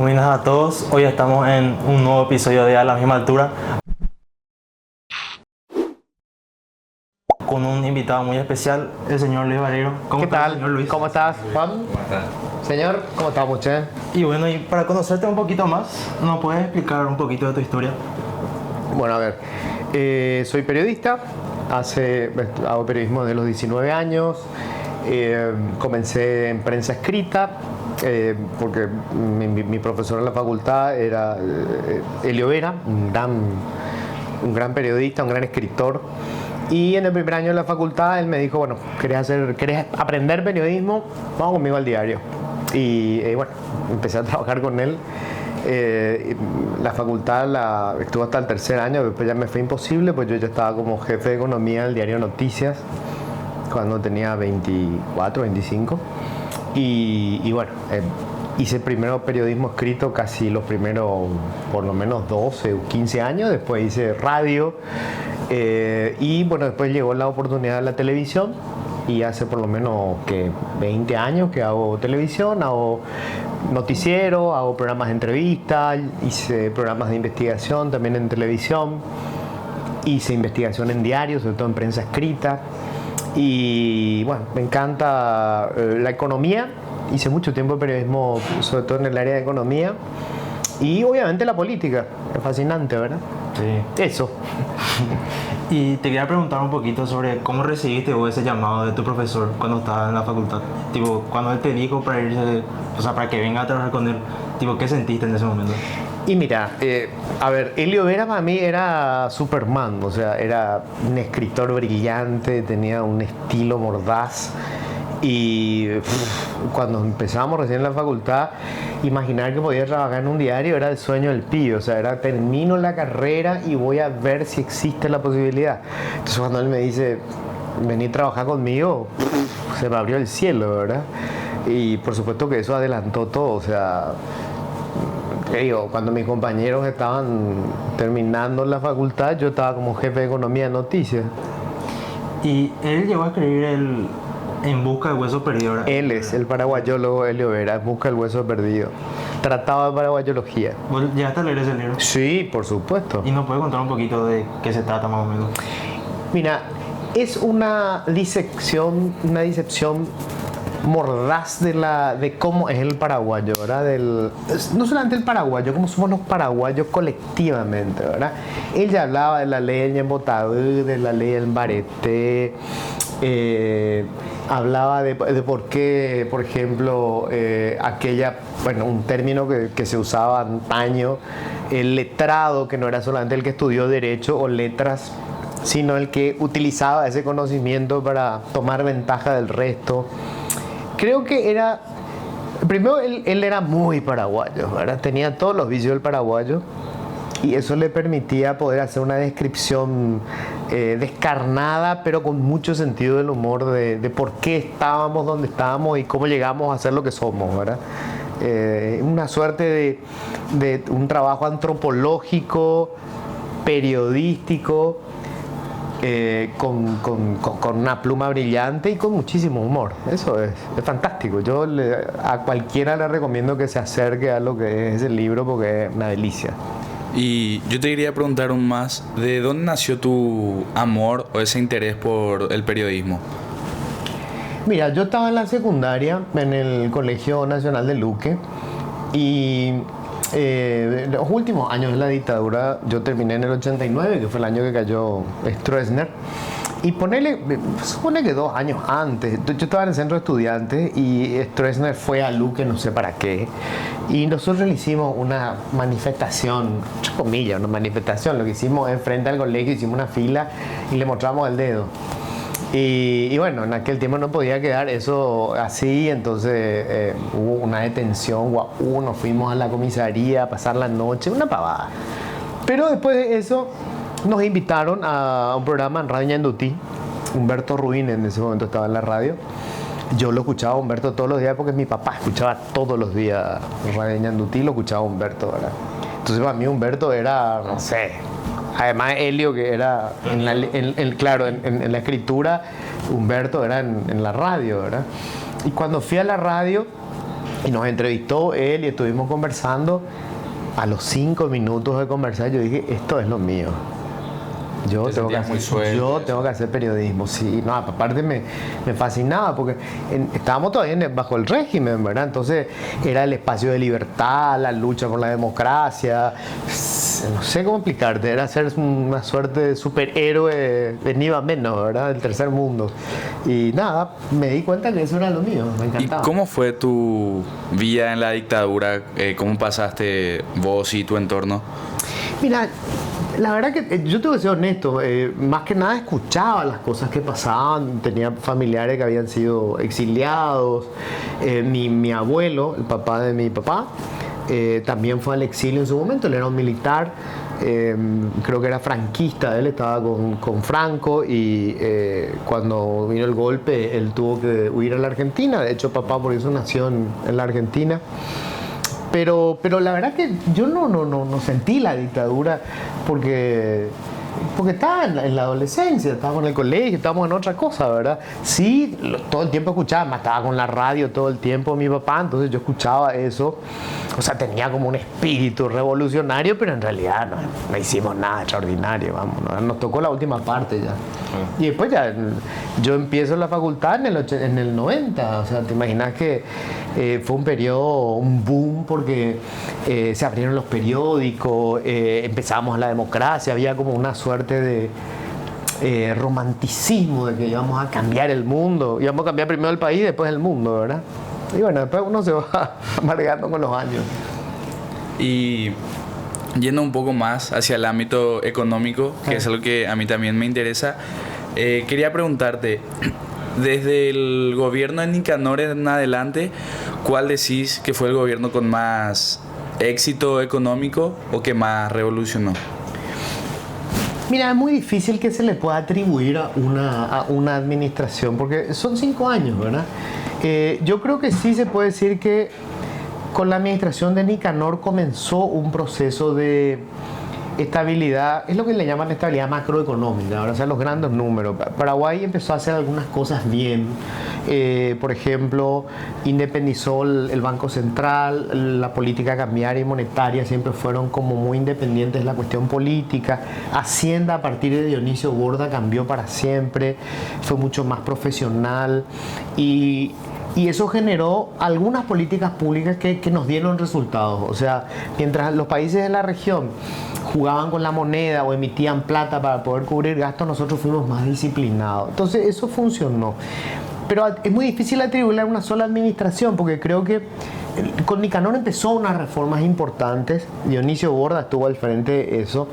Muy buenas a todos, hoy estamos en un nuevo episodio de A la misma altura con un invitado muy especial, el señor Luis Valero. ¿Qué está, tal? señor Luis? ¿Cómo estás, Juan? ¿Cómo estás? Señor, ¿cómo está, muchacho? Y bueno, y para conocerte un poquito más, ¿nos puedes explicar un poquito de tu historia? Bueno, a ver, soy periodista, hago periodismo desde los 19 años, comencé en prensa escrita, porque mi profesor en la facultad era Elio Vera, un gran periodista, un gran escritor. Y en el primer año de la facultad él me dijo, bueno, ¿querés aprender periodismo? Vamos conmigo al diario. Y bueno, empecé a trabajar con él. La facultad estuvo hasta el tercer año, después ya me fue imposible, pues yo ya estaba como jefe de economía del diario Noticias cuando tenía 24, 25. Y bueno, hice primero periodismo escrito casi los primeros por lo menos 12 o 15 años, después hice radio. Y bueno, después llegó la oportunidad de la televisión y hace por lo menos 20 años que hago televisión, hago noticiero, hago programas de entrevista, hice programas de investigación también en televisión, hice investigación en diarios, sobre todo en prensa escrita. Y bueno, me encanta la economía, hice mucho tiempo de periodismo, sobre todo en el área de economía, y obviamente la política, es fascinante, ¿verdad? Sí. Eso. Y te quería preguntar un poquito sobre cómo recibiste vos ese llamado de tu profesor cuando estabas en la facultad. Tipo, cuando él te dijo para irse, o sea, para que venga a trabajar con él, tipo, ¿qué sentiste en ese momento? Y mira, a ver, Elio Vera para mí era Superman, o sea, era un escritor brillante, tenía un estilo mordaz. Y cuando empezamos recién en la facultad, imaginar que podía trabajar en un diario era el sueño del pibe. O sea, era termino la carrera y voy a ver si existe la posibilidad. Entonces cuando él me dice, vení a trabajar conmigo, se me abrió el cielo, ¿verdad? Y por supuesto que eso adelantó todo. O sea, te digo, cuando mis compañeros estaban terminando la facultad, yo estaba como jefe de economía de noticias. Y él llegó a escribir En busca del hueso perdido, ¿verdad? Él es el paraguayólogo Elio Vera, En busca del hueso perdido. Tratado de paraguayología. ¿Vos llegaste a leer ese libro? Sí, por supuesto. ¿Y nos puedes contar un poquito de qué se trata más o menos? Mira, es una disección mordaz de cómo es el paraguayo, ¿verdad? No solamente el paraguayo, cómo somos los paraguayos colectivamente, ¿verdad? Él ya hablaba de la ley del Ñembotadú, de la ley del Mbareté, hablaba de por qué, por ejemplo, un término que se usaba antaño, el letrado, que no era solamente el que estudió Derecho o Letras, sino el que utilizaba ese conocimiento para tomar ventaja del resto. Creo que primero él era muy paraguayo, ¿verdad? Tenía todos los vicios del paraguayo y eso le permitía poder hacer una descripción descarnada, pero con mucho sentido del humor de por qué estábamos donde estábamos y cómo llegamos a ser lo que somos, ¿verdad? Una suerte de un trabajo antropológico, periodístico, con una pluma brillante y con muchísimo humor. Eso es fantástico. Yo a cualquiera le recomiendo que se acerque a lo que es el libro porque es una delicia. Y yo te quería preguntar aún más, ¿de dónde nació tu amor o ese interés por el periodismo? Mira, yo estaba en la secundaria en el Colegio Nacional de Luque y los últimos años de la dictadura, yo terminé en el 89, que fue el año que cayó Stroessner. Y supone que 2 años antes, yo estaba en el centro de estudiantes y Stroessner fue a Luque, no sé para qué. Y nosotros le hicimos una manifestación, entre comillas, una manifestación. Lo que hicimos es frente al colegio, hicimos una fila y le mostramos el dedo. Y bueno, en aquel tiempo no podía quedar eso así, entonces hubo una detención, nos fuimos a la comisaría a pasar la noche, una pavada. Pero después de eso nos invitaron a un programa en Radio Ñandutí. Humberto Ruin en ese momento estaba en la radio. Yo lo escuchaba a Humberto todos los días porque mi papá escuchaba todos los días Radio Ñandutí, lo escuchaba a Humberto, ¿verdad? Entonces para mí Humberto era, no sé, además Elio que era en la escritura, Humberto era en la radio, ¿verdad? Y cuando fui a la radio Y nos entrevistó él y estuvimos conversando. A los 5 minutos de conversar yo dije, esto es lo mío. Yo tengo que hacer periodismo, sí. No, aparte me fascinaba porque estábamos todavía bajo el régimen, ¿verdad? Entonces era el espacio de libertad, la lucha por la democracia. No sé cómo explicarte, era ser una suerte de superhéroe venido menos, ¿verdad? Del tercer mundo. Y nada, me di cuenta que eso era lo mío, me encantaba. ¿Y cómo fue tu vida en la dictadura? ¿Cómo pasaste vos y tu entorno? Mira, la verdad que yo tengo que ser honesto, más que nada escuchaba las cosas que pasaban, tenía familiares que habían sido exiliados, mi abuelo, el papá de mi papá, también fue al exilio en su momento, él era un militar, creo que era franquista, él estaba con Franco y cuando vino el golpe él tuvo que huir a la Argentina, de hecho papá por eso nació en la Argentina. Pero la verdad que yo no sentí la dictadura porque estaba en la adolescencia, estábamos en el colegio, estábamos en otra cosa, ¿verdad? Sí, todo el tiempo escuchaba, estaba con la radio todo el tiempo mi papá, entonces yo escuchaba eso. O sea, tenía como un espíritu revolucionario, pero en realidad no hicimos nada extraordinario, vamos, nos tocó la última parte ya. Y después ya, yo empiezo la facultad en el 90, o sea, te imaginas que fue un periodo, un boom, porque se abrieron los periódicos, empezamos la democracia, había como una suerte de romanticismo de que íbamos a cambiar el mundo, íbamos a cambiar primero el país y después el mundo, ¿verdad? Y bueno, después uno se va amargando con los años. Y yendo un poco más hacia el ámbito económico, que es algo que a mí también me interesa, quería preguntarte, desde el gobierno de Nicanor en adelante, ¿cuál decís que fue el gobierno con más éxito económico o que más revolucionó? Mira, es muy difícil que se le pueda atribuir a una administración, porque son 5 años, ¿verdad? Yo creo que sí se puede decir que con la administración de Nicanor comenzó un proceso de estabilidad, es lo que le llaman estabilidad macroeconómica, o sea, los grandes números. Paraguay empezó a hacer algunas cosas bien, por ejemplo, independizó el Banco Central, la política cambiaria y monetaria siempre fueron como muy independientes de la cuestión política. Hacienda a partir de Dionisio Borda cambió para siempre, fue mucho más profesional y eso generó algunas políticas públicas que nos dieron resultados. O sea, mientras los países de la región jugaban con la moneda o emitían plata para poder cubrir gastos, nosotros fuimos más disciplinados. Entonces eso funcionó. Pero es muy difícil atribuirle a una sola administración, porque creo que con Nicanor empezó unas reformas importantes. Dionisio Borda estuvo al frente de eso.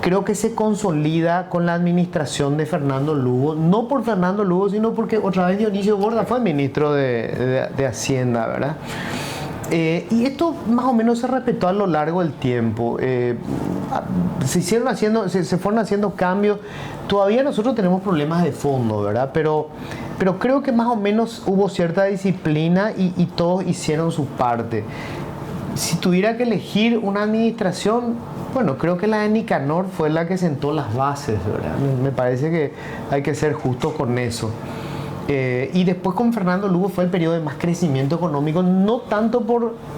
Creo que se consolida con la administración de Fernando Lugo, no por Fernando Lugo, sino porque otra vez Dionisio Borda fue ministro de Hacienda, ¿verdad? Y esto más o menos se respetó a lo largo del tiempo. Se fueron haciendo cambios. Todavía nosotros tenemos problemas de fondo, ¿verdad? Pero creo que más o menos hubo cierta disciplina y todos hicieron su parte. Si tuviera que elegir una administración, bueno, creo que la de Nicanor fue la que sentó las bases, ¿verdad? Me parece que hay que ser justos con eso. Y después con Fernando Lugo fue el periodo de más crecimiento económico, no tanto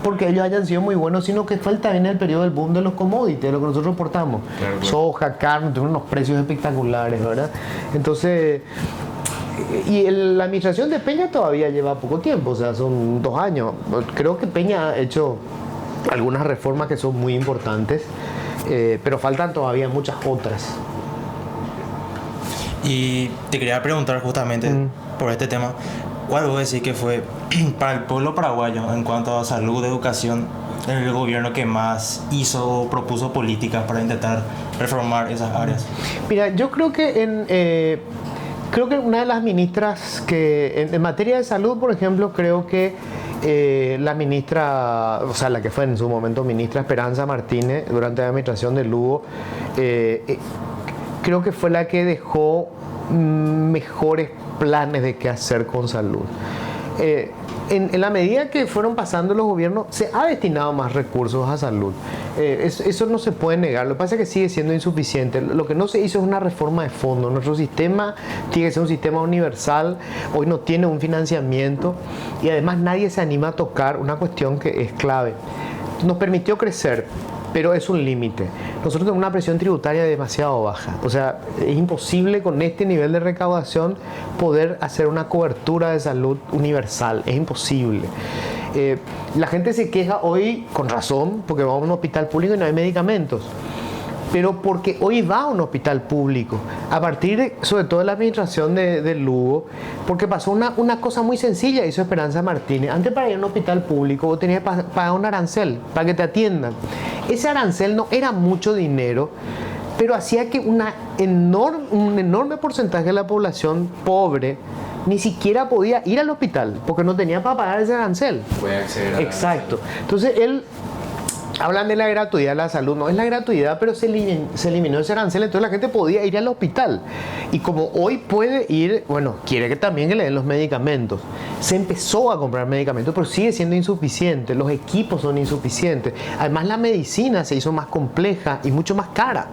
porque ellos hayan sido muy buenos, sino que fue también el periodo del boom de los commodities, de lo que nosotros exportamos. Claro. Soja, carne, tuvieron unos precios espectaculares, ¿verdad? Entonces, la administración de Peña todavía lleva poco tiempo, o sea, son 2 años. Creo que Peña ha hecho algunas reformas que son muy importantes, pero faltan todavía muchas otras. Y te quería preguntar justamente por este tema, ¿cuál vos decís que fue para el pueblo paraguayo en cuanto a salud, educación, el gobierno que más hizo o propuso políticas para intentar reformar esas áreas? Mira, yo creo que creo que una de las ministras que en materia de salud, por ejemplo, creo que la ministra, o sea, la que fue en su momento ministra Esperanza Martínez durante la administración de Lugo, creo que fue la que dejó mejores planes de qué hacer con salud. en la medida que fueron pasando los gobiernos, se ha destinado más recursos a salud. Eso no se puede negar. Lo que pasa es que sigue siendo insuficiente. Lo que no se hizo es una reforma de fondo. Nuestro sistema tiene que ser un sistema universal. Hoy no tiene un financiamiento y además nadie se anima a tocar una cuestión que es clave. Nos permitió crecer, pero es un límite. Nosotros tenemos una presión tributaria demasiado baja. O sea, es imposible con este nivel de recaudación poder hacer una cobertura de salud universal. Es imposible. La gente se queja hoy, con razón, porque vamos a un hospital público y no hay medicamentos. Pero porque hoy va a un hospital público, a partir sobre todo de la administración de Lugo, porque pasó una cosa muy sencilla, hizo Esperanza Martínez. Antes, para ir a un hospital público vos tenías que pagar un arancel para que te atiendan. Ese arancel no era mucho dinero, pero hacía que un enorme porcentaje de la población pobre ni siquiera podía ir al hospital porque no tenía para pagar ese arancel. Puede acceder a Exacto. Entonces él hablan de la gratuidad de la salud. No es la gratuidad, pero se eliminó ese arancel, entonces la gente podía ir al hospital. Y como hoy puede ir, bueno, quiere que también que le den los medicamentos. Se empezó a comprar medicamentos, pero sigue siendo insuficiente. Los equipos son insuficientes. Además, la medicina se hizo más compleja y mucho más cara.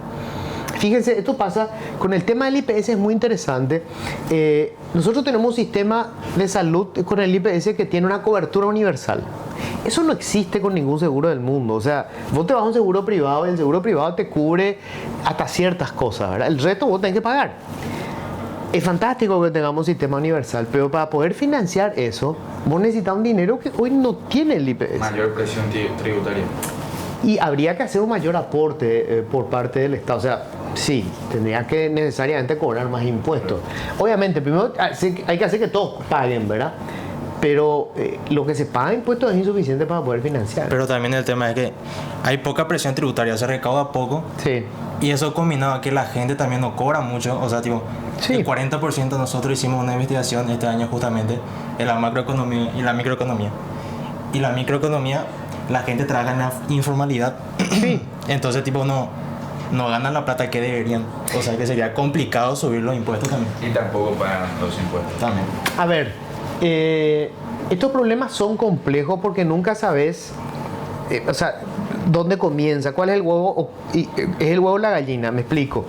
Fíjense, esto pasa con el tema del IPS, es muy interesante. Nosotros tenemos un sistema de salud con el IPS que tiene una cobertura universal. Eso no existe con ningún seguro del mundo. O sea, vos te vas a un seguro privado y el seguro privado te cubre hasta ciertas cosas, ¿verdad? El resto vos tenés que pagar. Es fantástico que tengamos un sistema universal, pero para poder financiar eso, vos necesitas un dinero que hoy no tiene el IPS. mayor presión tributaria. Y habría que hacer un mayor aporte por parte del Estado. O sea, sí, tendría que necesariamente cobrar más impuestos. Obviamente, primero hay que hacer que todos paguen, ¿verdad? Pero lo que se paga impuestos es insuficiente para poder financiar. Pero también el tema es que hay poca presión tributaria, se recauda poco. Sí. Y eso combinado a que la gente también no cobra mucho. O sea, tipo, Sí. el 40% nosotros hicimos una investigación este año justamente en la macroeconomía y la microeconomía. Y la microeconomía, la gente trabaja en la informalidad. Sí. Entonces, tipo, no ganan la plata que deberían. O sea, que sería complicado subir los impuestos también. Y tampoco pagan los impuestos. También. A ver, estos problemas son complejos porque nunca sabes, o sea, dónde comienza, cuál es el huevo, ¿es el huevo o la gallina? Me explico.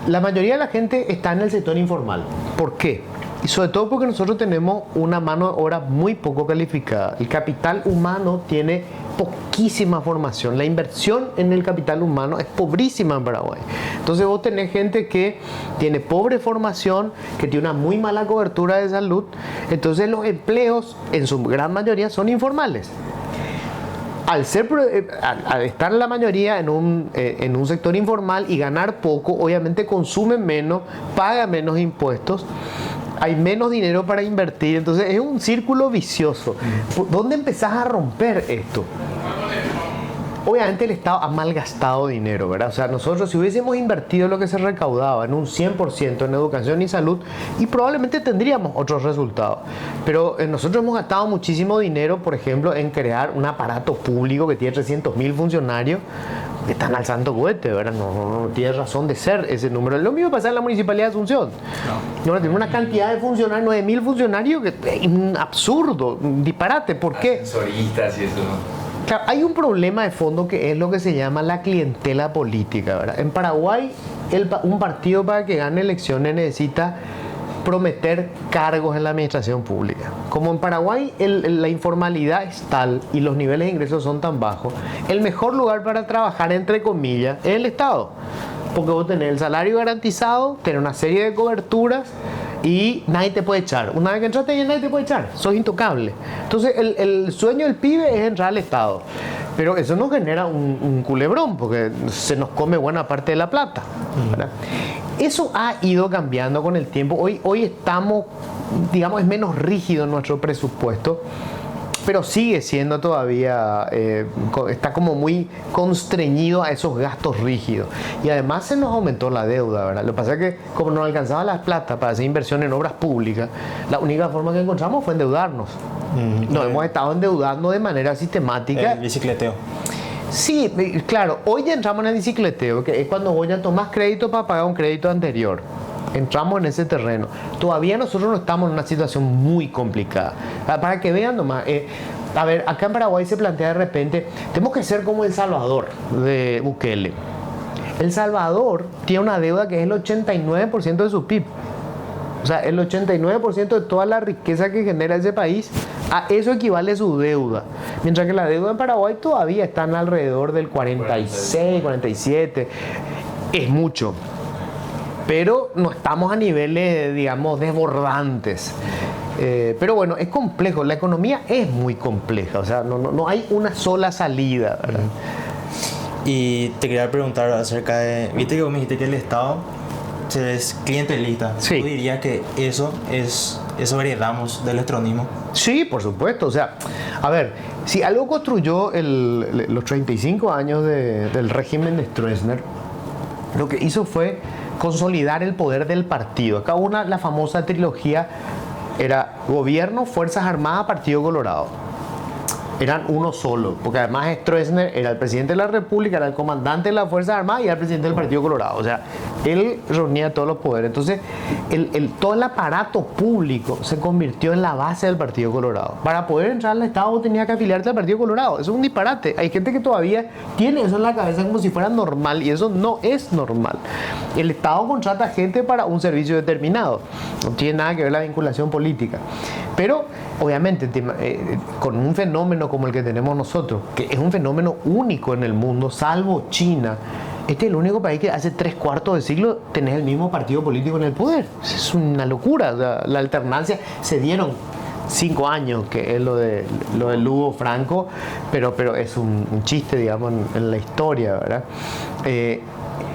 La mayoría de la gente está en el sector informal. ¿Por qué? Y sobre todo porque nosotros tenemos una mano de obra muy poco calificada. El capital humano tiene poquísima formación. La inversión en el capital humano es pobrísima en Paraguay. Entonces vos tenés gente que tiene pobre formación, que tiene una muy mala cobertura de salud. Entonces los empleos en su gran mayoría son informales. Al estar la mayoría en un sector informal y ganar poco, obviamente consumen menos, pagan menos impuestos, hay menos dinero para invertir, entonces es un círculo vicioso. ¿Dónde empezás a romper esto? Obviamente el Estado ha malgastado dinero, ¿verdad? O sea, nosotros si hubiésemos invertido lo que se recaudaba en un 100% en educación y salud, y probablemente tendríamos otros resultados. Pero nosotros hemos gastado muchísimo dinero, por ejemplo, en crear un aparato público que tiene 300.000 funcionarios, que están al santo cohete, ¿verdad? No tiene razón de ser ese número. Lo mismo pasa en la Municipalidad de Asunción. No. Tenemos una cantidad de funcionarios, 9.000 funcionarios, que es un absurdo, un disparate. ¿Por qué? Ascensoristas y eso, ¿no? Claro, hay un problema de fondo que es lo que se llama la clientela política, ¿verdad? En Paraguay, un partido para que gane elecciones necesita prometer cargos en la administración pública. Como en Paraguay la informalidad es tal y los niveles de ingresos son tan bajos, el mejor lugar para trabajar, entre comillas, es el Estado. Porque vos tenés el salario garantizado, tenés una serie de coberturas y nadie te puede echar. Una vez que entraste ahí, nadie te puede echar. Sos intocable. Entonces, el sueño del pibe es entrar al Estado. Pero eso nos genera un culebrón, porque se nos come buena parte de la plata, ¿verdad? Eso ha ido cambiando con el tiempo. Hoy estamos, digamos, es menos rígido nuestro presupuesto, pero sigue siendo todavía, está como muy constreñido a esos gastos rígidos. Y además se nos aumentó la deuda, ¿verdad? Lo que pasa es que como no alcanzaba la plata para hacer inversión en obras públicas, la única forma que encontramos fue endeudarnos. Nos hemos estado endeudando de manera sistemática. El bicicleteo. Sí, claro, hoy ya entramos en el bicicleteo, que es cuando vos ya tomás crédito para pagar un crédito anterior. Entramos en ese terreno. Todavía nosotros no estamos en una situación muy complicada. Para que vean nomás, a ver, acá en Paraguay se plantea de repente, tenemos que ser como El Salvador de Bukele. El Salvador tiene una deuda que es el 89% de su PIB. O sea, el 89% de toda la riqueza que genera ese país, a eso equivale su deuda. Mientras que la deuda en Paraguay todavía está alrededor del 46, 47. Es mucho. Pero no estamos a niveles, digamos, desbordantes. Pero bueno, es complejo. La economía es muy compleja. O sea, no hay una sola salida, ¿verdad? Y te quería preguntar acerca de... Viste que vos me dijiste que el Estado es clientelista. Sí. ¿Tú dirías que eso heredamos del estronismo? Sí, por supuesto. O sea, a ver, si algo construyó los 35 años del régimen de Stroessner, lo que hizo fue consolidar el poder del partido. Acá la famosa trilogía era gobierno, Fuerzas Armadas, Partido Colorado. Eran uno solo, porque además Stroessner era el presidente de la República, era el comandante de las Fuerzas Armadas y era el presidente del Partido Colorado. O sea, él reunía todos los poderes. Entonces, todo el aparato público se convirtió en la base del Partido Colorado. Para poder entrar al Estado tenía que afiliarte al Partido Colorado. Eso es un disparate. Hay gente que todavía tiene eso en la cabeza como si fuera normal y eso no es normal. El Estado contrata gente para un servicio determinado. No tiene nada que ver la vinculación política. Pero, obviamente, con un fenómeno como el que tenemos nosotros, que es un fenómeno único en el mundo, salvo China, este es el único país que hace 3/4 de siglo tenés el mismo partido político en el poder. Es una locura. O sea, la alternancia se dieron 5 años, que es lo de Lugo Franco, pero es un chiste, digamos, en la historia, ¿verdad?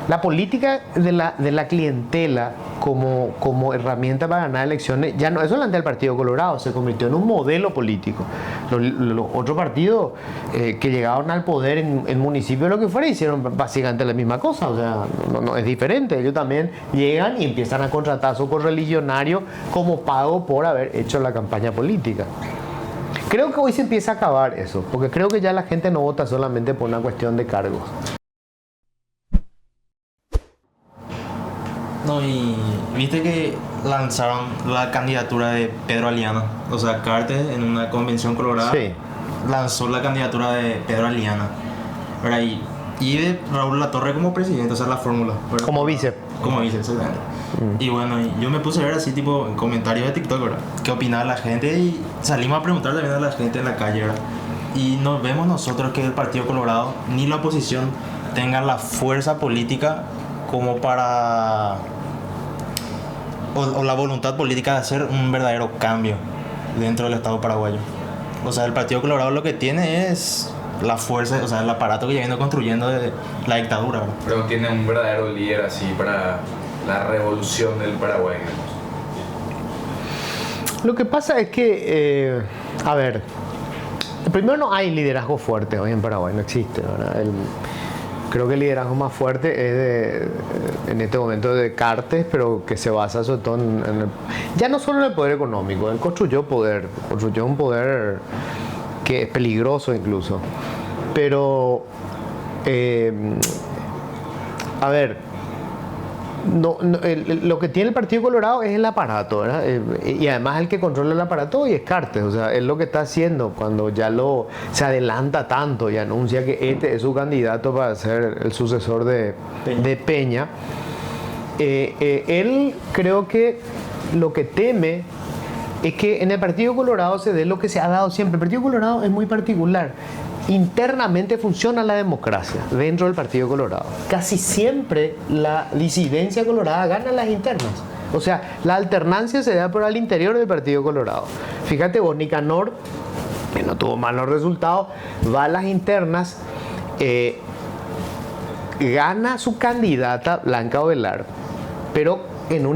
La política de la clientela como herramienta para ganar elecciones, ya no es solamente el Partido Colorado, se convirtió en un modelo político. Los otros partidos que llegaron al poder en municipios, lo que fuera, hicieron básicamente la misma cosa. O sea, no es diferente. Ellos también llegan y empiezan a contratar a sus correligionarios como pago por haber hecho la campaña política. Creo que hoy se empieza a acabar eso, porque creo que ya la gente no vota solamente por una cuestión de cargos. No, y viste que lanzaron la candidatura de Pedro Aliana. O sea, Cartes en una convención colorada Sí. lanzó la candidatura de Pedro Aliana, ¿verdad? Y de Raúl Latorre como presidente, o sea, la fórmula, ¿verdad? Como vice. Como dice, exactamente. Y bueno, yo me puse a ver así, tipo, en comentarios de TikTok, ¿verdad? ¿Qué opinaba la gente? Y salimos a preguntar también a la gente en la calle, ¿verdad? Y nos vemos nosotros que el Partido Colorado ni la oposición tenga la fuerza política como para... O la voluntad política de hacer un verdadero cambio dentro del Estado paraguayo. O sea, el Partido Colorado lo que tiene es la fuerza, o sea, el aparato que ya viene construyendo de la dictadura, ¿verdad? Pero tiene un verdadero líder así para la revolución del Paraguay. Lo que pasa es que, a ver, primero no hay liderazgo fuerte hoy en Paraguay, no existe, ¿verdad? Creo que el liderazgo más fuerte es en este momento de Cartes, pero que se basa sobre todo ya no solo en el poder económico. Él construyó un poder que es peligroso incluso. Pero, a ver, lo que tiene el Partido Colorado es el aparato, ¿verdad? Y además el que controla el aparato hoy es Cartes. O sea, es lo que está haciendo cuando ya se adelanta tanto y anuncia que este es su candidato para ser el sucesor de Peña. Él creo que lo que teme es que en el Partido Colorado se dé lo que se ha dado siempre. El Partido Colorado es muy particular. Internamente funciona la democracia dentro del Partido Colorado. Casi siempre la disidencia colorada gana las internas. O sea, la alternancia se da por al interior del Partido Colorado. Fíjate vos, Nicanor, que no tuvo malos resultados, va a las internas, gana su candidata Blanca Ovelar, pero en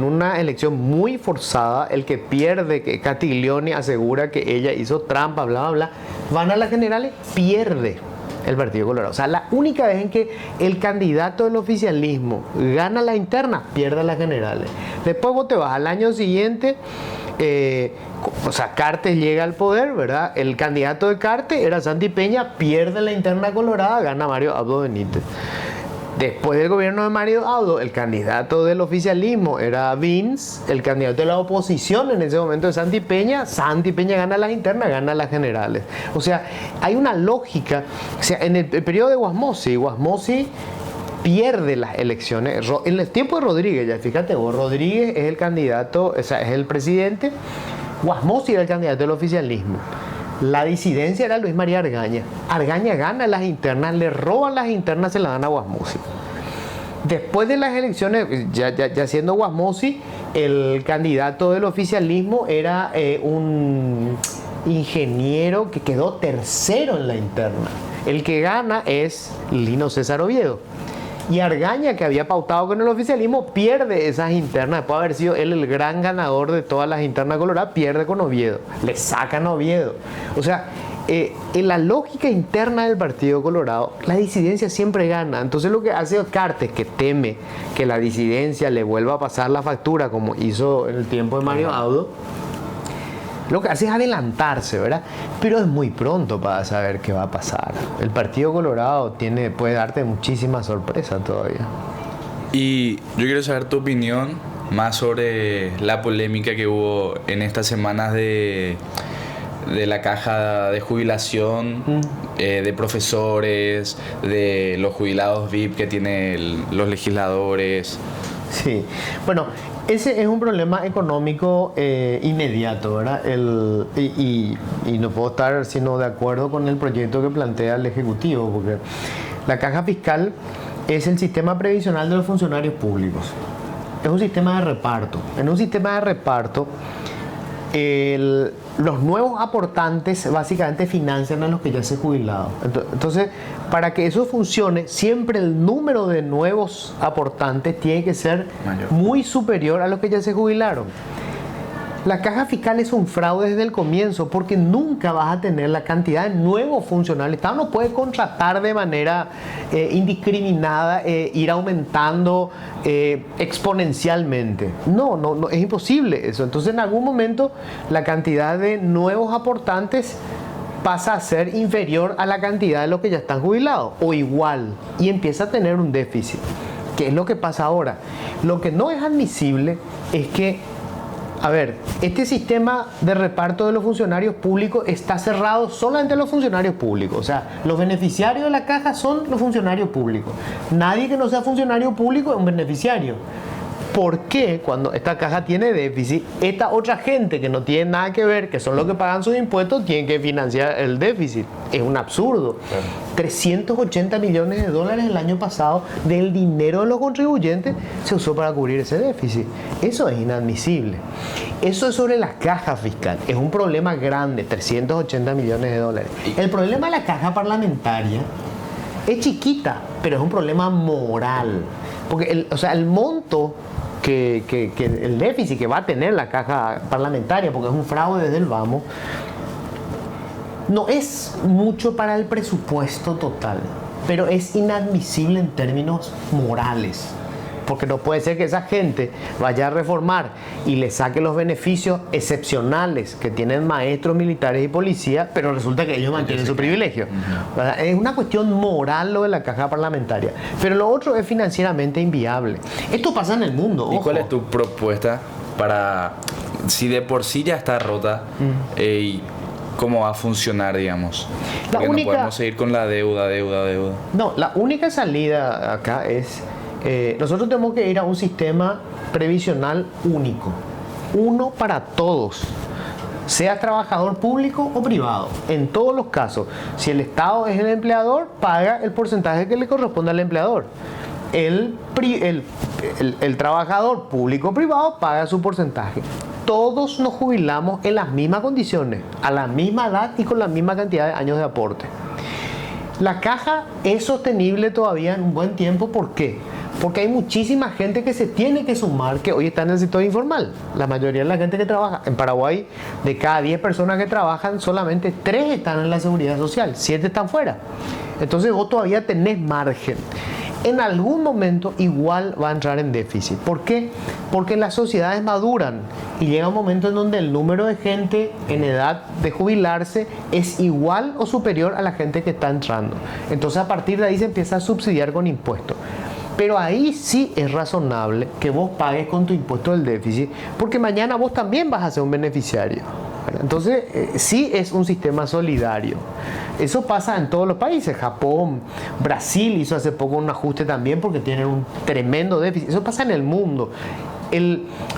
una elección muy forzada, el que pierde, que Catiglione asegura que ella hizo trampa, bla, bla, bla, van a las generales, pierde el Partido Colorado. O sea, la única vez en que el candidato del oficialismo gana la interna, pierde las generales. Después vos te vas al año siguiente, o sea, Cartes llega al poder, ¿verdad? El candidato de Cartes era Santi Peña, pierde la interna colorada, gana Mario Abdo Benítez. Después del gobierno de Mario Audo, el candidato del oficialismo era Vince, el candidato de la oposición en ese momento es Santi Peña gana las internas, gana las generales. O sea, hay una lógica. O sea, en el periodo de Guasmosi pierde las elecciones. En el tiempo de Rodríguez, ya fíjate vos, Rodríguez es el candidato, o sea, es el presidente, Guasmosi era el candidato del oficialismo. La disidencia era Luis María Argaña. Argaña gana las internas, le roban las internas, se las dan a Guasmosi. Después de las elecciones, ya siendo Guasmosi, el candidato del oficialismo era un ingeniero que quedó tercero en la interna. El que gana es Lino César Oviedo. Y Argaña, que había pautado con el oficialismo, pierde esas internas. Después de haber sido él el gran ganador de todas las internas coloradas, pierde con Oviedo. Le sacan a Oviedo. O sea, en la lógica interna del Partido Colorado, la disidencia siempre gana. Entonces lo que hace Cartes, que teme que la disidencia le vuelva a pasar la factura, como hizo en el tiempo de Mario Audo, lo que hace es adelantarse, ¿verdad? Pero es muy pronto para saber qué va a pasar. El Partido Colorado puede darte muchísimas sorpresas todavía. Y yo quiero saber tu opinión más sobre la polémica que hubo en estas semanas de la caja de jubilación, de profesores, de los jubilados VIP que tienen los legisladores. Sí, bueno, ese es un problema económico inmediato, ¿verdad? Y no puedo estar sino de acuerdo con el proyecto que plantea el Ejecutivo, porque la caja fiscal es el sistema previsional de los funcionarios públicos. Es un sistema de reparto. En un sistema de reparto, los nuevos aportantes básicamente financian a los que ya se jubilaron. Entonces, para que eso funcione, siempre el número de nuevos aportantes tiene que ser muy superior a los que ya se jubilaron. La caja fiscal es un fraude desde el comienzo, porque nunca vas a tener la cantidad de nuevos funcionarios. El Estado no puede contratar de manera indiscriminada, ir aumentando exponencialmente. No, es imposible eso. Entonces, en algún momento, la cantidad de nuevos aportantes pasa a ser inferior a la cantidad de los que ya están jubilados, o igual, y empieza a tener un déficit. ¿Qué es lo que pasa ahora? Lo que no es admisible es que, a ver, este sistema de reparto de los funcionarios públicos está cerrado solamente a los funcionarios públicos. O sea, los beneficiarios de la caja son los funcionarios públicos. Nadie que no sea funcionario público es un beneficiario. ¿Por qué cuando esta caja tiene déficit, esta otra gente que no tiene nada que ver, que son los que pagan sus impuestos, tienen que financiar el déficit? Es un absurdo. Claro. 380 millones de dólares el año pasado del dinero de los contribuyentes se usó para cubrir ese déficit. Eso es inadmisible. Eso es sobre la caja fiscal. Es un problema grande, 380 millones de dólares. El problema de la caja parlamentaria es chiquita, pero es un problema moral. Porque el monto que el déficit que va a tener la caja parlamentaria, porque es un fraude desde el vamos, no es mucho para el presupuesto total, pero es inadmisible en términos morales. Porque no puede ser que esa gente vaya a reformar y le saque los beneficios excepcionales que tienen maestros, militares y policías, pero resulta que ellos mantienen su privilegio. Es una cuestión moral lo de la caja parlamentaria. Pero lo otro es financieramente inviable. Esto pasa en el mundo. ¿Y ojo. cuál es tu propuesta para, si de por sí ya está rota, y cómo va a funcionar, digamos? Porque no podemos seguir con la deuda. No, la única salida acá es... nosotros tenemos que ir a un sistema previsional único, uno para todos, sea trabajador público o privado. En todos los casos, si el Estado es el empleador, paga el porcentaje que le corresponde al empleador. El trabajador público o privado paga su porcentaje. Todos nos jubilamos en las mismas condiciones, a la misma edad y con la misma cantidad de años de aporte. La caja es sostenible todavía en un buen tiempo. ¿Por qué? Porque hay muchísima gente que se tiene que sumar, que hoy está en el sector informal. La mayoría de la gente que trabaja en Paraguay, de cada 10 personas que trabajan, solamente 3 están en la seguridad social, 7 están fuera. Entonces vos todavía tenés margen. En algún momento igual va a entrar en déficit. ¿Por qué? Porque las sociedades maduran y llega un momento en donde el número de gente en edad de jubilarse es igual o superior a la gente que está entrando. Entonces a partir de ahí se empieza a subsidiar con impuestos. Pero ahí sí es razonable que vos pagues con tu impuesto del déficit, porque mañana vos también vas a ser un beneficiario. Entonces, sí es un sistema solidario. Eso pasa en todos los países. Japón, Brasil hizo hace poco un ajuste también porque tienen un tremendo déficit. Eso pasa en el mundo.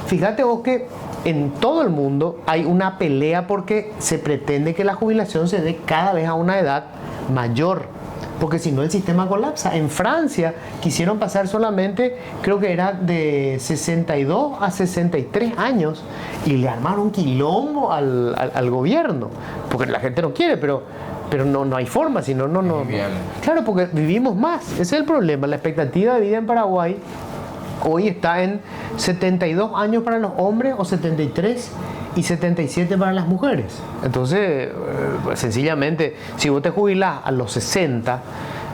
Fíjate vos que en todo el mundo hay una pelea porque se pretende que la jubilación se dé cada vez a una edad mayor, porque si no el sistema colapsa. En Francia quisieron pasar solamente, creo que era de 62 a 63 años y le armaron un quilombo al gobierno, porque la gente no quiere, pero no hay forma, si no. Claro, porque vivimos más, ese es el problema. La expectativa de vida en Paraguay hoy está en 72 años para los hombres o 73 y 77 para las mujeres. Entonces, sencillamente, si vos te jubilás a los 60,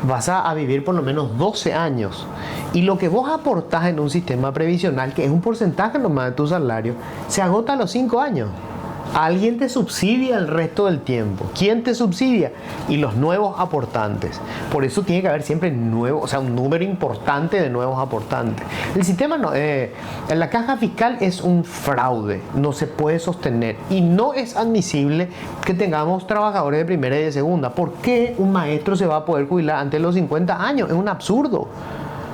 vas a vivir por lo menos 12 años. Y lo que vos aportás en un sistema previsional, que es un porcentaje nomás de tu salario, se agota a los 5 años. Alguien te subsidia el resto del tiempo. ¿Quién te subsidia? Y los nuevos aportantes. Por eso tiene que haber siempre nuevos, o sea, un número importante de nuevos aportantes. El sistema en la caja fiscal es un fraude, no se puede sostener y no es admisible que tengamos trabajadores de primera y de segunda. ¿Por qué un maestro se va a poder jubilar antes de los 50 años? Es un absurdo.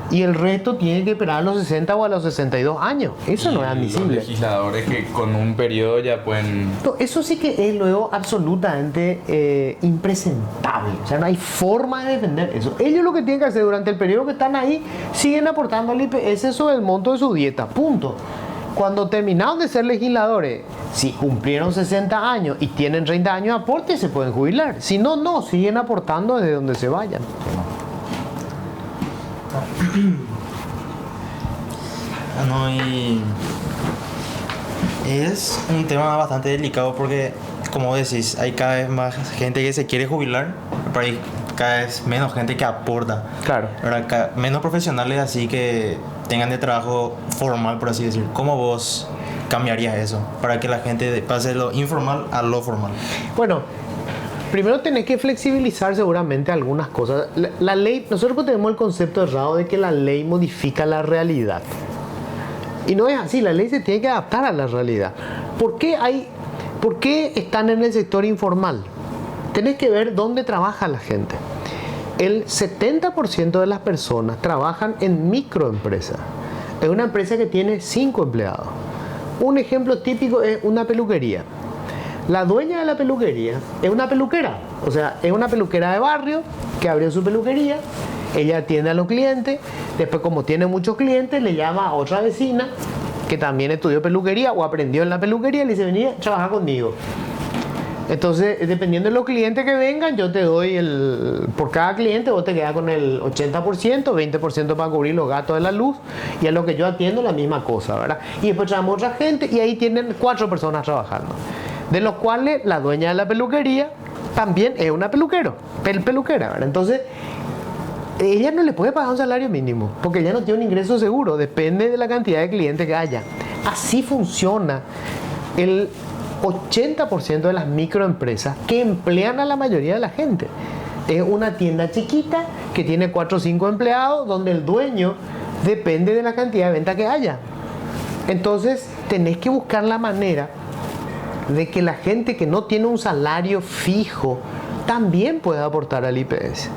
Y el resto tiene que esperar a los 60 o a los 62 años. Eso no es admisible. Los legisladores que con un periodo ya pueden... Eso sí que es luego absolutamente impresentable. O sea, no hay forma de defender eso. Ellos lo que tienen que hacer durante el periodo que están ahí, siguen aportando al IPS sobre el monto de su dieta. Punto. Cuando terminaron de ser legisladores, si cumplieron 60 años y tienen 30 años de aporte, se pueden jubilar. Si no, no, siguen aportando desde donde se vayan. No, y es un tema bastante delicado porque, como decís, hay cada vez más gente que se quiere jubilar, pero hay cada vez menos gente que aporta. Claro. Menos profesionales así que tengan de trabajo formal, por así decir. ¿Cómo vos cambiarías eso para que la gente pase de lo informal a lo formal? Bueno, primero tenés que flexibilizar seguramente algunas cosas. La ley, nosotros tenemos el concepto errado de que la ley modifica la realidad. Y no es así, la ley se tiene que adaptar a la realidad. ¿Por qué están en el sector informal? Tenés que ver dónde trabaja la gente. El 70% de las personas trabajan en microempresas. Es una empresa que tiene 5 empleados. Un ejemplo típico es una peluquería. La dueña de la peluquería es una peluquera, o sea, es una peluquera de barrio que abrió su peluquería, ella atiende a los clientes, después como tiene muchos clientes le llama a otra vecina que también estudió peluquería o aprendió en la peluquería y le dice, vení a trabajar conmigo. Entonces, dependiendo de los clientes que vengan, yo te doy por cada cliente vos te quedas con el 80%, 20% para cubrir los gastos de la luz y a lo que yo atiendo la misma cosa, ¿verdad? Y después traemos otra gente y ahí tienen 4 personas trabajando, de los cuales la dueña de la peluquería también es una peluquera, ¿verdad? Entonces, ella no le puede pagar un salario mínimo, porque ella no tiene un ingreso seguro, depende de la cantidad de clientes que haya. Así funciona el 80% de las microempresas que emplean a la mayoría de la gente. Es una tienda chiquita que tiene 4 o 5 empleados, donde el dueño depende de la cantidad de venta que haya. Entonces, tenés que buscar la manera de que la gente que no tiene un salario fijo también pueda aportar al IPS,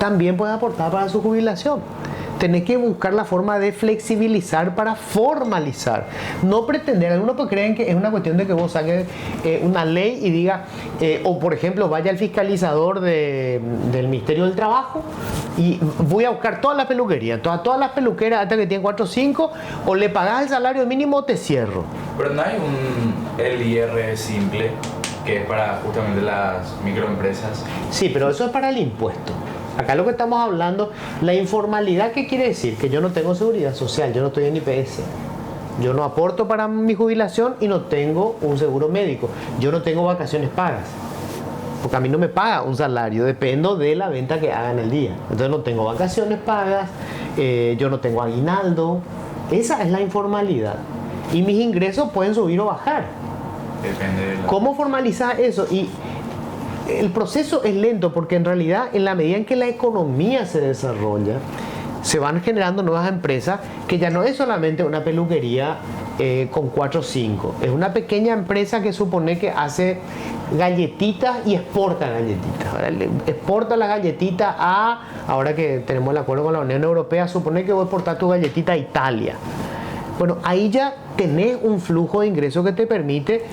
también pueda aportar para su jubilación. Tenés que buscar la forma de flexibilizar para formalizar, no pretender. Algunos creen que es una cuestión de que vos saques una ley y diga, o por ejemplo vaya el fiscalizador del Ministerio del Trabajo y voy a buscar todas las peluquerías, todas las peluqueras hasta que tienen 4 o 5, o le pagás el salario mínimo o te cierro. Pero no hay un LIR simple que es para justamente las microempresas. Sí, pero eso es para el impuesto. Acá lo que estamos hablando, la informalidad, ¿qué quiere decir? Que yo no tengo seguridad social, yo no estoy en IPS. Yo no aporto para mi jubilación y no tengo un seguro médico. Yo no tengo vacaciones pagas. Porque a mí no me paga un salario, dependo de la venta que haga en el día. Entonces no tengo vacaciones pagas, yo no tengo aguinaldo. Esa es la informalidad. Y mis ingresos pueden subir o bajar. Depende de ¿Cómo formalizar eso? Y el proceso es lento porque en realidad en la medida en que la economía se desarrolla, se van generando nuevas empresas que ya no es solamente una peluquería con 4 o 5. Es una pequeña empresa que supone que hace galletitas y exporta galletitas, ¿verdad? Exporta las galletitas ahora que tenemos el acuerdo con la Unión Europea, supone que voy a exportar tu galletita a Italia. Bueno, ahí ya tenés un flujo de ingresos que te permite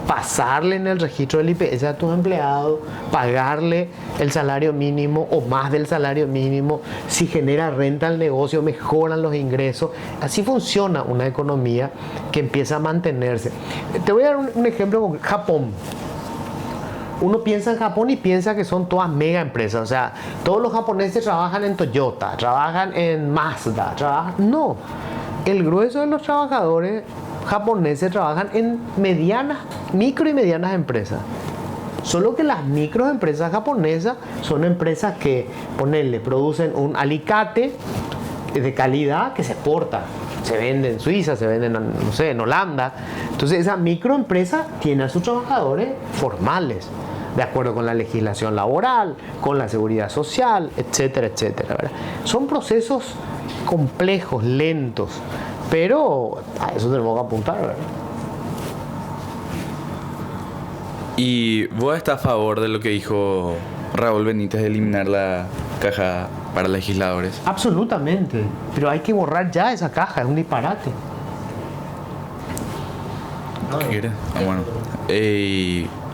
pasarle en el registro del IPS a tus empleados, pagarle el salario mínimo o más del salario mínimo. Si genera renta al negocio, mejoran los ingresos. Así funciona una economía que empieza a mantenerse. Te voy a dar un ejemplo con Japón. Uno piensa en Japón y piensa que son todas mega empresas. O sea, todos los japoneses trabajan en Toyota, trabajan en Mazda, No, el grueso de los trabajadores japoneses trabajan en micro y medianas empresas. Solo que las microempresas japonesas son empresas que, producen un alicate de calidad que se exporta. Se vende en Suiza, se vende en Holanda. Entonces esa microempresa tiene a sus trabajadores formales, de acuerdo con la legislación laboral, con la seguridad social, etcétera, etcétera, ¿verdad? Son procesos complejos, lentos, pero a eso tenemos que apuntar, ¿verdad? ¿Y vos estás a favor de lo que dijo Raúl Benítez de eliminar la caja para legisladores? Absolutamente, pero hay que borrar ya esa caja, es un disparate. ¿Qué quieres? Bueno,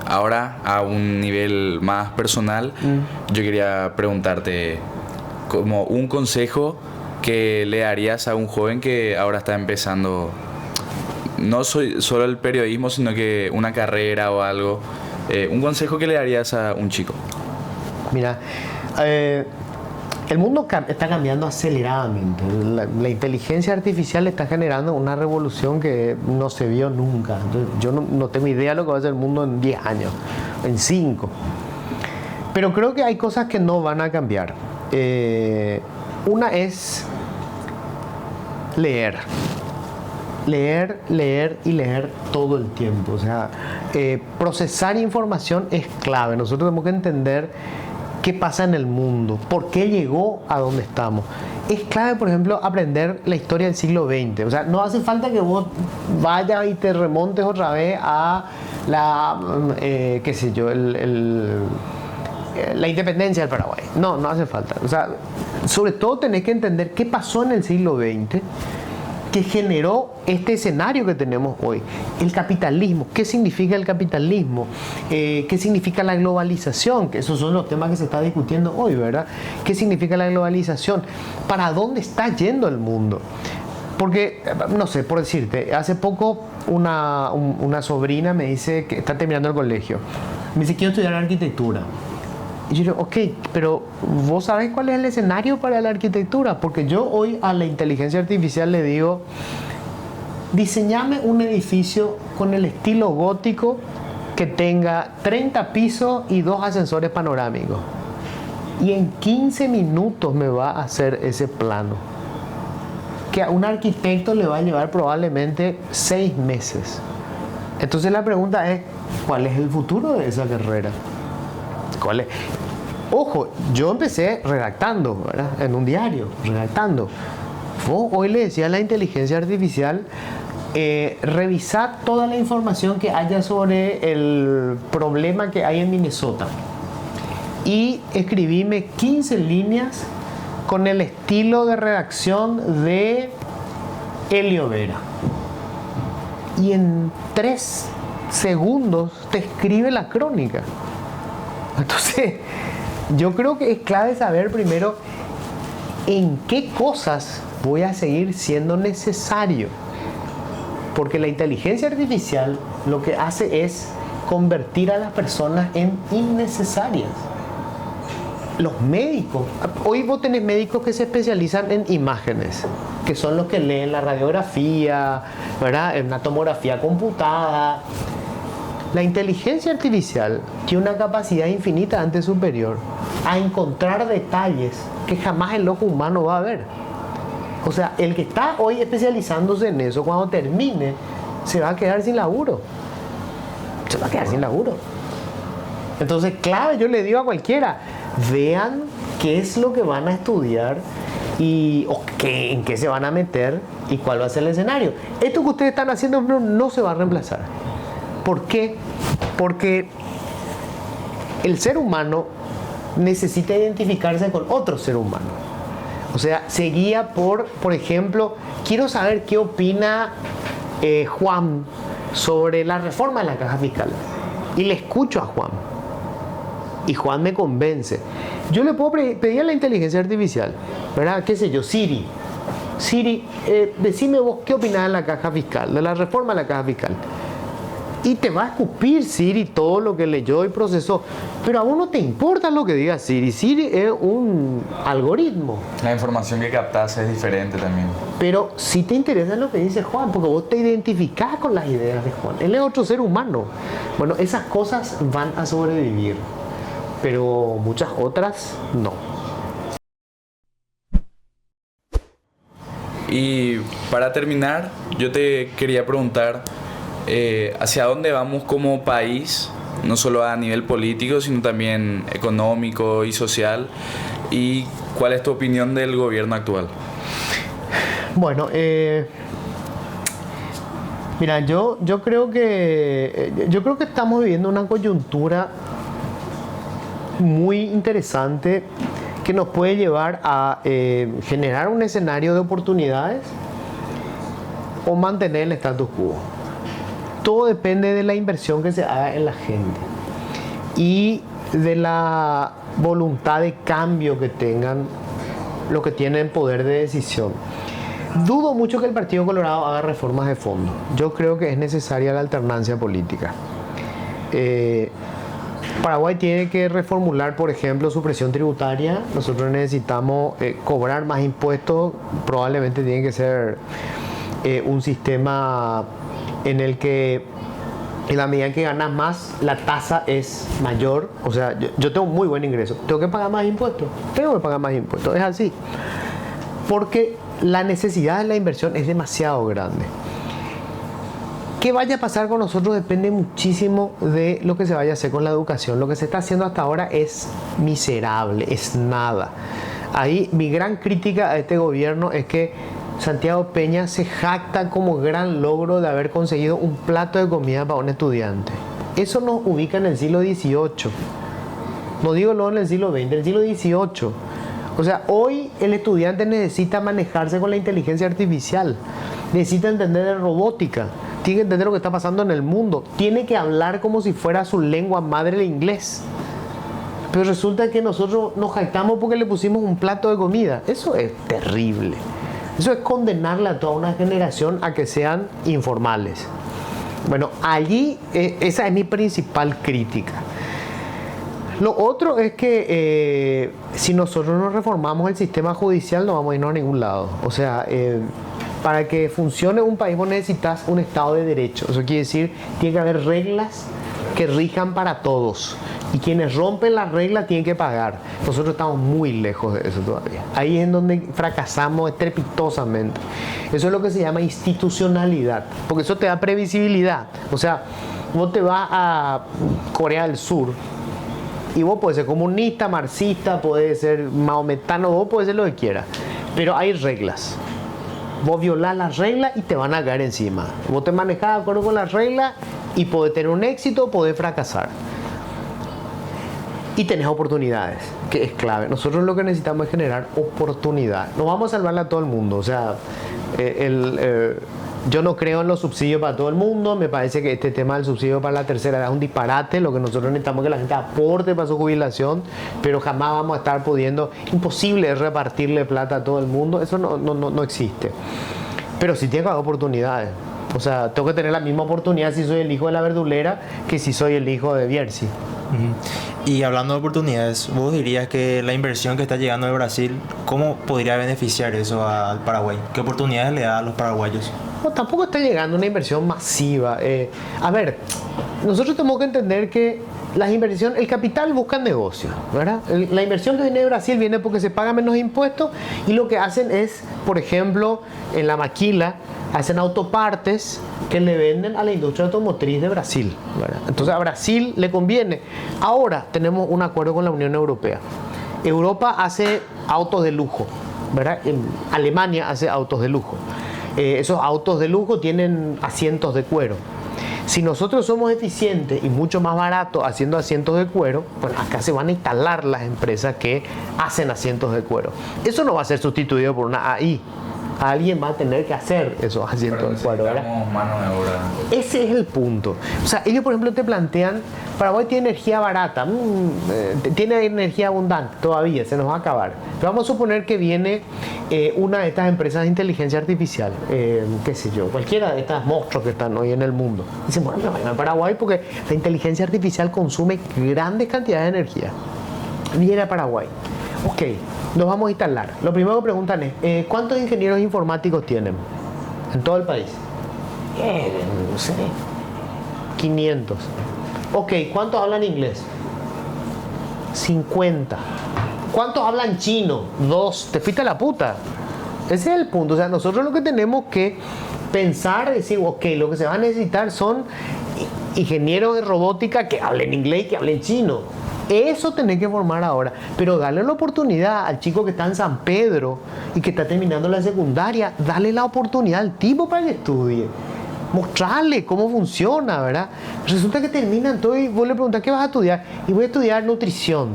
ahora a un nivel más personal, yo quería preguntarte como un consejo que le darías a un joven que ahora está empezando, no solo el periodismo, sino que una carrera o algo. Un consejo que le darías a un chico. Mira, el mundo está cambiando aceleradamente. La inteligencia artificial está generando una revolución que no se vio nunca. Entonces, yo no tengo idea de lo que va a ser el mundo en 10 años, en 5. Pero creo que hay cosas que no van a cambiar. Una es leer. Leer y leer todo el tiempo. O sea, procesar información es clave. Nosotros tenemos que entender qué pasa en el mundo, por qué llegó a donde estamos. Es clave, por ejemplo, aprender la historia del siglo XX. O sea, no hace falta que vos vayas y te remontes otra vez a la, qué sé yo, la independencia del Paraguay. No hace falta. O sea, sobre todo tenés que entender qué pasó en el siglo XX que generó este escenario que tenemos hoy. El capitalismo, ¿qué significa el capitalismo? ¿Qué significa la globalización? Que esos son los temas que se está discutiendo hoy, ¿verdad? ¿Qué significa la globalización? ¿Para dónde está yendo el mundo? Porque, no sé, por decirte, hace poco una sobrina me dice que está terminando el colegio. Me dice, quiero estudiar arquitectura. Y yo digo, ok, pero ¿vos sabés cuál es el escenario para la arquitectura? Porque yo hoy a la inteligencia artificial le digo, diseñame un edificio con el estilo gótico que tenga 30 pisos y 2 ascensores panorámicos. Y en 15 minutos me va a hacer ese plano. Que a un arquitecto le va a llevar probablemente 6 meses. Entonces la pregunta es, ¿cuál es el futuro de esa carrera? ¿Cuál es? Ojo, yo empecé redactando, ¿verdad? En un diario, redactando. Hoy le decía a la inteligencia artificial, revisar toda la información que haya sobre el problema que hay en Minnesota y escribíme 15 líneas con el estilo de redacción de Helio Vera. Y en 3 segundos te escribe la crónica. Entonces, yo creo que es clave saber primero en qué cosas voy a seguir siendo necesario. Porque la inteligencia artificial lo que hace es convertir a las personas en innecesarias. Los médicos, hoy vos tenés médicos que se especializan en imágenes, que son los que leen la radiografía, ¿verdad? En una tomografía computada. La inteligencia artificial tiene una capacidad infinitamente superior a encontrar detalles que jamás el ojo humano va a ver. O sea, el que está hoy especializándose en eso, cuando termine, se va a quedar sin laburo. Se va a quedar sin laburo. Entonces, clave, yo le digo a cualquiera, vean qué es lo que van a estudiar en qué se van a meter y cuál va a ser el escenario. Esto que ustedes están haciendo no se va a reemplazar. ¿Por qué? Porque el ser humano necesita identificarse con otro ser humano. O sea, se guía por ejemplo, quiero saber qué opina Juan sobre la reforma de la caja fiscal. Y le escucho a Juan. Y Juan me convence. Yo le puedo pedir a la inteligencia artificial, ¿verdad? ¿Qué sé yo? Siri, decime vos qué opinás de la caja fiscal, de la reforma de la caja fiscal. Y te va a escupir Siri todo lo que leyó y procesó. Pero a vos no te importa lo que diga Siri. Siri es un algoritmo. La información que captás es diferente también. Pero sí te interesa lo que dice Juan, porque vos te identificás con las ideas de Juan. Él es otro ser humano. Bueno, esas cosas van a sobrevivir, pero muchas otras no. Y para terminar, yo te quería preguntar hacia dónde vamos como país, no solo a nivel político, sino también económico y social, y cuál es tu opinión del gobierno actual. Bueno, mira, yo creo que estamos viviendo una coyuntura muy interesante que nos puede llevar a generar un escenario de oportunidades o mantener el status quo. Todo depende de la inversión que se haga en la gente y de la voluntad de cambio que tengan los que tienen poder de decisión. Dudo mucho que el Partido Colorado haga reformas de fondo. Yo creo que es necesaria la alternancia política. Paraguay tiene que reformular, por ejemplo, su presión tributaria. Nosotros necesitamos cobrar más impuestos. Probablemente tiene que ser un sistema en el que en la medida que ganas más, la tasa es mayor. O sea, yo tengo muy buen ingreso. ¿Tengo que pagar más impuestos? Tengo que pagar más impuestos. Es así. Porque la necesidad de la inversión es demasiado grande. ¿Qué vaya a pasar con nosotros? Depende muchísimo de lo que se vaya a hacer con la educación. Lo que se está haciendo hasta ahora es miserable, es nada. Ahí mi gran crítica a este gobierno es que Santiago Peña se jacta como gran logro de haber conseguido un plato de comida para un estudiante. Eso nos ubica en el siglo XVIII. No digo luego en el siglo XX, en el siglo XVIII. O sea, hoy el estudiante necesita manejarse con la inteligencia artificial, necesita entender de robótica, tiene que entender lo que está pasando en el mundo, tiene que hablar como si fuera su lengua madre el inglés. Pero resulta que nosotros nos jactamos porque le pusimos un plato de comida. Eso es terrible. Eso es condenarle a toda una generación a que sean informales. Bueno, allí esa es mi principal crítica. Lo otro es que si nosotros no reformamos el sistema judicial no vamos a irnos a ningún lado. O sea, para que funcione un país vos necesitas un Estado de Derecho. Eso quiere decir, tiene que haber reglas que rijan para todos. Y quienes rompen las reglas tienen que pagar. Nosotros estamos muy lejos de eso todavía. Ahí es en donde fracasamos estrepitosamente. Eso es lo que se llama institucionalidad. Porque eso te da previsibilidad. O sea, vos te vas a Corea del Sur y vos podés ser comunista, marxista, podés ser maometano, vos podés ser lo que quieras. Pero hay reglas. Vos violás las reglas y te van a caer encima. Vos te manejás de acuerdo con las reglas y podés tener un éxito o podés fracasar. Y tenés oportunidades, que es clave. Nosotros lo que necesitamos es generar oportunidad. No vamos a salvarle a todo el mundo. O sea, yo no creo en los subsidios para todo el mundo. Me parece que este tema del subsidio para la tercera edad es un disparate. Lo que nosotros necesitamos es que la gente aporte para su jubilación, pero jamás vamos a estar pudiendo. Imposible repartirle plata a todo el mundo. Eso no existe. Pero sí tiene que haber oportunidades. O sea, tengo que tener la misma oportunidad si soy el hijo de la verdulera que si soy el hijo de Bierzi. Y hablando de oportunidades, ¿vos dirías que la inversión que está llegando de Brasil, cómo podría beneficiar eso al Paraguay? ¿Qué oportunidades le da a los paraguayos? No, tampoco está llegando una inversión masiva. A ver, nosotros tenemos que entender que las inversiones, el capital busca negocio, ¿verdad? La inversión que viene de Brasil viene porque se pagan menos impuestos y lo que hacen es, por ejemplo, en la maquila, hacen autopartes que le venden a la industria automotriz de Brasil, ¿verdad? Entonces a Brasil le conviene. Ahora tenemos un acuerdo con la Unión Europea. Europa hace autos de lujo, ¿verdad? Alemania hace autos de lujo. Esos autos de lujo tienen asientos de cuero. Si nosotros somos eficientes y mucho más baratos haciendo asientos de cuero, bueno, acá se van a instalar las empresas que hacen asientos de cuero. Eso no va a ser sustituido por una AI. Alguien va a tener que hacer esos asientos de cuero, ¿verdad? Mano de obra. Ese es el punto. O sea, ellos, por ejemplo, te plantean, Paraguay tiene energía barata, tiene energía abundante, todavía se nos va a acabar. Pero vamos a suponer que viene una de estas empresas de inteligencia artificial, qué sé yo, cualquiera de estas monstruos que están hoy en el mundo. Dicen, bueno, me voy a Paraguay porque la inteligencia artificial consume grandes cantidades de energía. Viene a Paraguay. Ok, nos vamos a instalar. Lo primero que preguntan es, ¿cuántos ingenieros informáticos tienen en todo el país? No sé, 500. Ok, ¿cuántos hablan inglés? 50. ¿Cuántos hablan chino? 2. Te fuiste a la puta. Ese es el punto. O sea, nosotros lo que tenemos que pensar es decir, ok, lo que se va a necesitar son ingenieros de robótica que hablen inglés y que hablen chino. Eso tenés que formar ahora, pero darle la oportunidad al chico que está en San Pedro y que está terminando la secundaria, darle la oportunidad al tipo para que estudie, mostrarle cómo funciona, ¿verdad? Resulta que terminan todo y vos le preguntás, ¿qué vas a estudiar? Y voy a estudiar nutrición,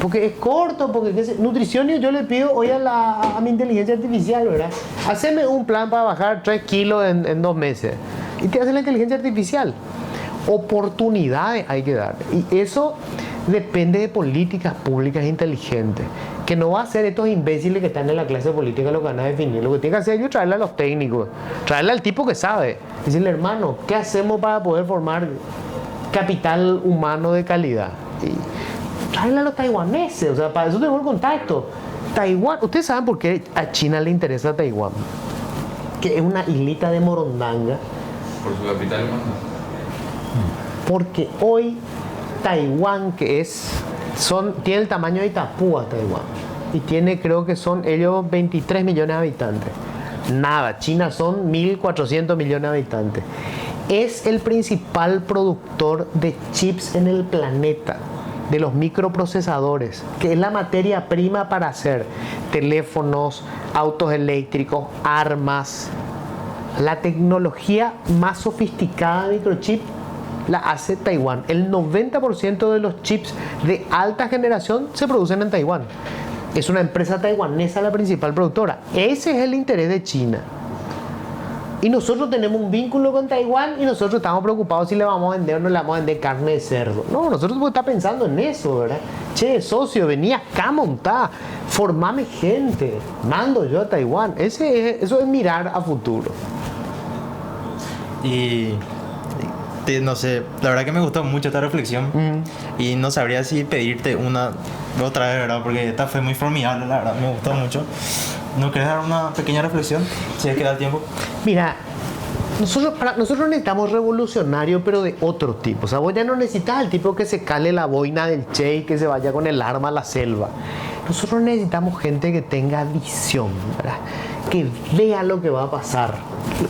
porque es corto, porque nutrición yo le pido hoy a mi inteligencia artificial, ¿verdad? Haceme un plan para bajar 3 kilos en 2 meses y te hace la inteligencia artificial. Oportunidades hay que dar, y eso depende de políticas públicas inteligentes, que no va a ser estos imbéciles que están en la clase política lo que van a definir. Lo que tiene que hacer es traerle a los técnicos, traerle al tipo que sabe, decirle, hermano, ¿qué hacemos para poder formar capital humano de calidad? Y traerle a los taiwaneses, o sea, para eso tenemos el contacto. Taiwán, ustedes saben por qué a China le interesa Taiwán, que es una islita de Morondanga. Por su capital humano. Porque hoy Taiwán, tiene el tamaño de Itapúa, Taiwán, y tiene, creo que son ellos 23 millones de habitantes. Nada, China son 1.400 millones de habitantes. Es el principal productor de chips en el planeta, de los microprocesadores, que es la materia prima para hacer teléfonos, autos eléctricos, armas. La tecnología más sofisticada de microchip la hace Taiwán. El 90% de los chips de alta generación se producen en Taiwán. Es una empresa taiwanesa la principal productora. Ese es el interés de China. Y nosotros tenemos un vínculo con Taiwán y nosotros estamos preocupados si le vamos a vender o no le vamos a vender carne de cerdo. No, nosotros podemos estar pensando en eso, ¿verdad? Che, socio, vení acá a montar, formame gente, mando yo a Taiwán. Eso es mirar a futuro. Y no sé, la verdad que me gustó mucho esta reflexión y no sabría si pedirte una otra vez, ¿verdad? Porque esta fue muy formidable, la verdad, me gustó mucho. ¿No querés dar una pequeña reflexión? Si es que da tiempo. Mira, nosotros necesitamos revolucionario, pero de otro tipo. O sea, vos ya no necesitas al tipo que se cale la boina del Che y que se vaya con el arma a la selva. Nosotros necesitamos gente que tenga visión, ¿verdad? Que vea lo que va a pasar,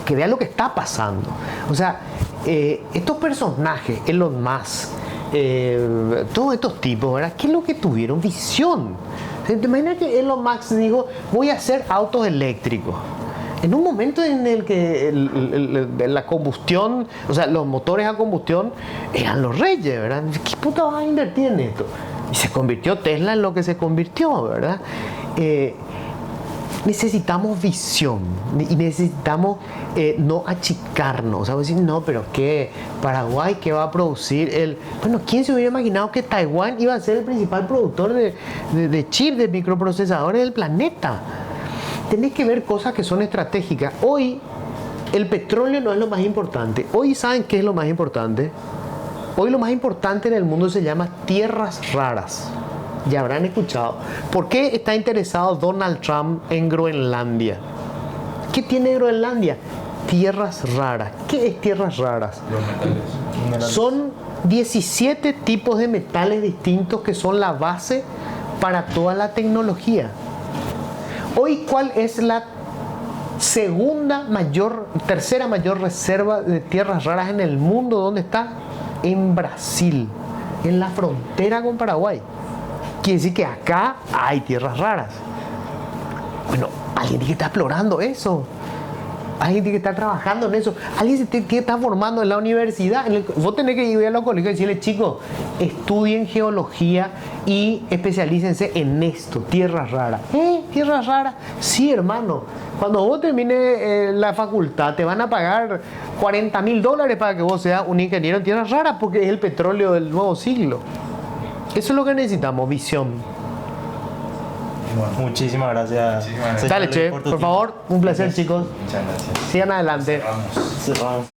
que vea lo que está pasando. O sea, estos personajes, Elon Musk, todos estos tipos, ¿verdad? ¿Qué es lo que tuvieron? Visión. ¿Te imaginas que Elon Musk dijo, voy a hacer autos eléctricos? En un momento en el que la combustión, o sea, los motores a combustión eran los reyes, ¿verdad? ¿Qué puta vas a invertir en esto? Y se convirtió Tesla en lo que se convirtió, ¿verdad? Necesitamos visión y necesitamos no achicarnos. O sea, decir, no, pero ¿qué? Paraguay, ¿qué va a producir? Bueno, ¿quién se hubiera imaginado que Taiwán iba a ser el principal productor de chips, de microprocesadores del planeta? Tenés que ver cosas que son estratégicas. Hoy, el petróleo no es lo más importante. Hoy, ¿saben qué es lo más importante? Hoy lo más importante en el mundo se llama tierras raras. Ya habrán escuchado. ¿Por qué está interesado Donald Trump en Groenlandia? ¿Qué tiene Groenlandia? Tierras raras. ¿Qué es tierras raras? Los metales. Son 17 tipos de metales distintos que son la base para toda la tecnología. Hoy, ¿cuál es la tercera mayor reserva de tierras raras en el mundo? ¿Dónde está? En Brasil, en la frontera con Paraguay. Quiere decir que acá hay tierras raras. Bueno, alguien tiene que estar explorando eso. Alguien tiene que estar trabajando en eso. Alguien se tiene que estar formando en la universidad. Vos tenés que ir a los colegios y decirle, chicos, estudien geología y especialícense en esto, tierras raras. ¿Tierras raras? Sí, hermano. Cuando vos termines la facultad, te van a pagar $40,000 para que vos seas un ingeniero en tierras raras, porque es el petróleo del nuevo siglo. Eso es lo que necesitamos, visión. Bueno, muchísimas gracias. Muchísimas gracias. Dale, che, por favor, un placer, chicos. Muchas gracias. Sigan adelante. Cerramos. Cerramos.